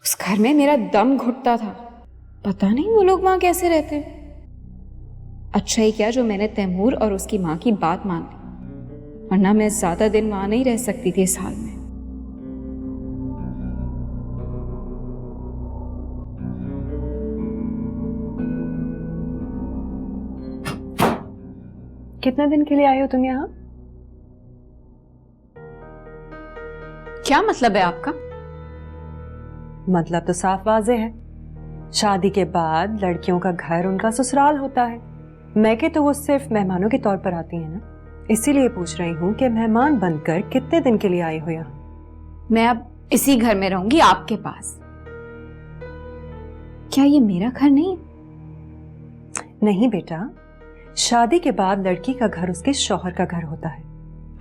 उस घर में मेरा दम घुटता था। पता नहीं वो लोग वहां कैसे रहते। अच्छा ही क्या जो मैंने तैमूर और उसकी माँ की बात मान ली, वरना मैं ज्यादा दिन वहां नहीं रह सकती थी इस हाल में। कितने दिन के लिए आए हो तुम यहाँ? क्या मतलब है आपका? मतलब तो साफ वाजे है। शादी के बाद लड़कियों का घर उनका ससुराल होता है। मैके तो वो सिर्फ मेहमानों के तौर पर आती है ना, इसीलिए पूछ रही हूँ कि मेहमान बनकर कितने दिन के लिए आए हो यहाँ? मैं अब इसी घर में रहूंगी आपके पास। क्या ये मेरा घर नहीं? नहीं बेटा, शादी के बाद लड़की का घर उसके शौहर का घर होता है।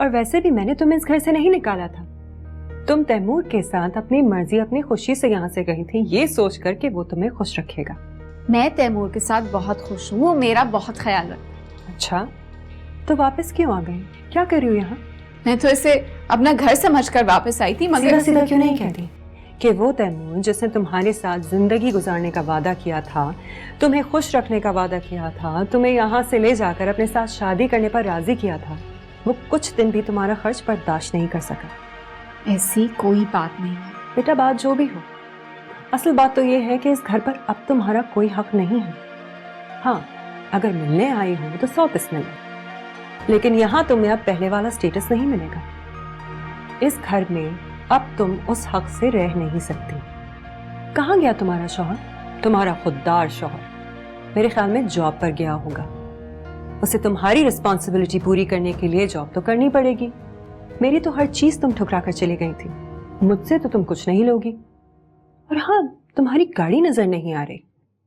और वैसे भी मैंने तुम्हें इस घर से नहीं निकाला था। तुम तैमूर के साथ अपनी मर्जी अपनी खुशी से यहाँ से गई थी, ये सोच कर कि वो तुम्हें खुश रखेगा। मैं तैमूर के साथ बहुत खुश हूँ, वो मेरा बहुत ख्याल रखता है। अच्छा, तो वापस क्यों आ गई? क्या कर रही हो यहाँ? मैं तो इसे अपना घर समझकर वापस आई थी, मगर सीधा क्यों नहीं कहती कि वो तैमूर जिसने तुम्हारे साथ जिंदगी गुजारने का वादा किया था, तुम्हें खुश रखने का वादा किया था, तुम्हें यहाँ से ले जाकर अपने साथ शादी करने पर राजी किया था, वो कुछ दिन भी तुम्हारा खर्च बर्दाश्त नहीं कर सका। ऐसी कोई बात नहीं है बेटा, बात जो भी हो, असल बात तो ये है कि इस घर पर अब तुम्हारा कोई हक नहीं है। हाँ, अगर मिलने आई हो तो 100% मिलो, लेकिन यहाँ तुम्हें अब पहले वाला स्टेटस नहीं मिलेगा। इस घर में अब तुम उस हक से रह नहीं सकती। कहाँ गया तुम्हारा शौहर, तुम्हारा खुददार शौहर? मेरे ख्याल में जॉब पर गया होगा। उसे तुम्हारी रिस्पॉन्सिबिलिटी पूरी करने के लिए जॉब तो करनी पड़ेगी। मेरी तो हर चीज तुम ठुकरा कर चली गई थी, मुझसे तो तुम कुछ नहीं लोगी। और हाँ, तुम्हारी गाड़ी नजर नहीं आ रही,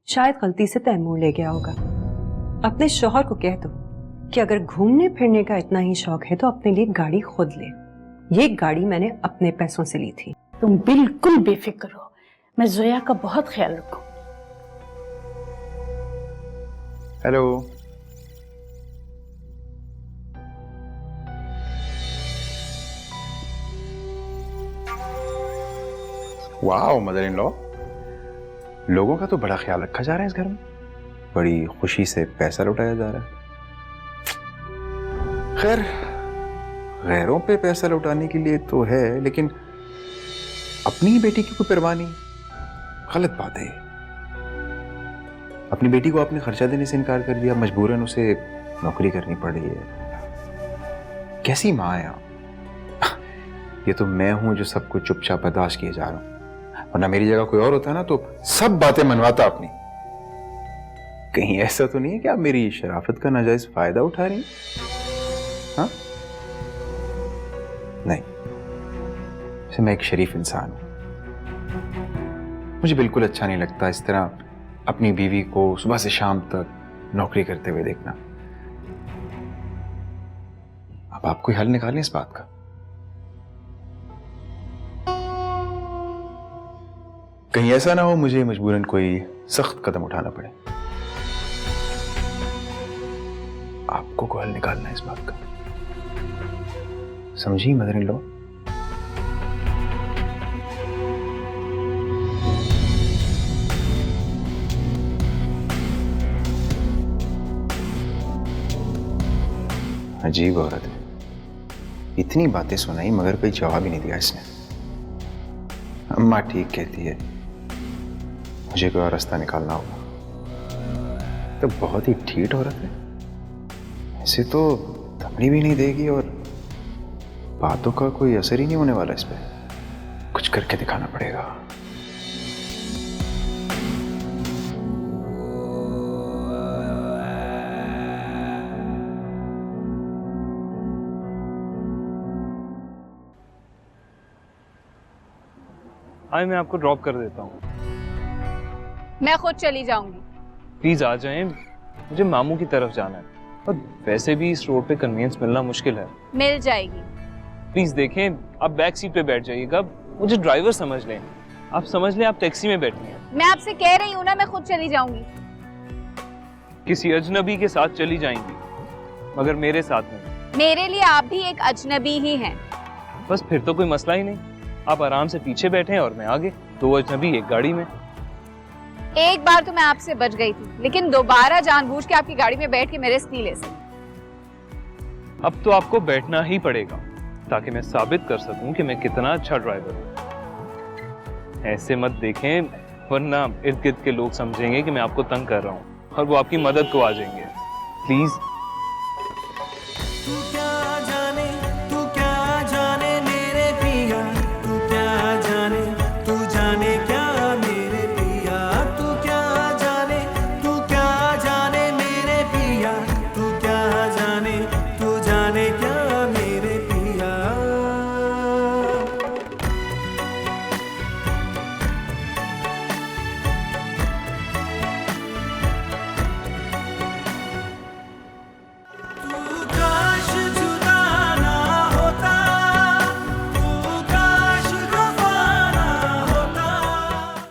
शायद गलती से तैमूर ले गया होगा। अपने शौहर को कह दो कि अगर घूमने फिरने का इतना ही शौक है तो अपने लिए गाड़ी खुद ले। ये गाड़ी मैंने अपने पैसों से ली थी। तुम बिल्कुल बेफिक्र हो, मैं जोया का बहुत ख्याल रखूं। हेलो, वाह मदर इन लॉ, लोगों का तो बड़ा ख्याल रखा जा रहा है इस घर में। बड़ी खुशी से पैसा लौटाया जा रहा है। खैर, गैरों पे पैसा लौटाने के लिए तो है, लेकिन अपनी ही बेटी की कोई परवाह नहीं। गलत बात है। अपनी बेटी को आपने खर्चा देने से इनकार कर दिया, मजबूरन उसे नौकरी करनी पड़ रही है। कैसी माँ है आप? ये तो मैं हूं जो सब कुछ चुपचाप बर्दाश्त किए जा रहा हूं, वरना मेरी जगह कोई और होता ना तो सब बातें मनवाता अपनी। कहीं ऐसा तो नहीं है कि आप मेरी शराफत का नाजायज फायदा उठा रही हैं? हाँ? नहीं, वैसे मैं एक शरीफ इंसान हूं। मुझे बिल्कुल अच्छा नहीं लगता इस तरह अपनी बीवी को सुबह से शाम तक नौकरी करते हुए देखना। अब आप कोई हल निकालें इस बात का। कहीं ऐसा ना हो मुझे मजबूरन कोई सख्त कदम उठाना पड़े। आपको कोई हल निकालना है इस बात का, समझी मदर इन लॉ? अजीब औरत है, इतनी बातें सुनाई मगर कोई जवाब ही नहीं दिया इसने। अम्मा ठीक कहती है, मुझे कोई और रास्ता निकालना होगा। तो बहुत ही ठीठ औरत है, ऐसे तो थमड़ी भी नहीं देगी और बातों का कोई असर ही नहीं होने वाला इस पे। कुछ करके दिखाना पड़ेगा। हाय, मैं आपको ड्रॉप कर देता हूँ। मैं खुद चली जाऊंगी। प्लीज आ जाएं, मुझे मामू की तरफ जाना है और वैसे भी इस रोड पे कन्वीनियंस मिलना मुश्किल है। मिल जाएगी। प्लीज देखें, आप बैक सीट पे बैठ जाइएगा, मुझे ड्राइवर समझ लें। आप समझ लें आप टैक्सी में बैठी हैं। मैं आपसे कह रही हूँ ना, मैं खुद चली जाऊंगी। किसी अजनबी के साथ चली जाएंगी, मगर मेरे साथ नहीं। मेरे लिए आप भी एक अजनबी ही हैं। बस फिर तो कोई मसला ही नहीं, आप आराम से पीछे बैठे और मैं आगे। दो अजनबी एक गाड़ी में। एक बार तो मैं आपसे बच गई थी, लेकिन दोबारा जानबूझ के आपकी गाड़ी में बैठ के मेरे रिस्क नहीं ले सकती। अब तो आपको बैठना ही पड़ेगा ताकि मैं साबित कर सकूं कि मैं कितना अच्छा ड्राइवर हूं। ऐसे मत देखें, वरना इर्द गिर्द के लोग समझेंगे कि मैं आपको तंग कर रहा हूं और वो आपकी मदद को आ जाएंगे। प्लीज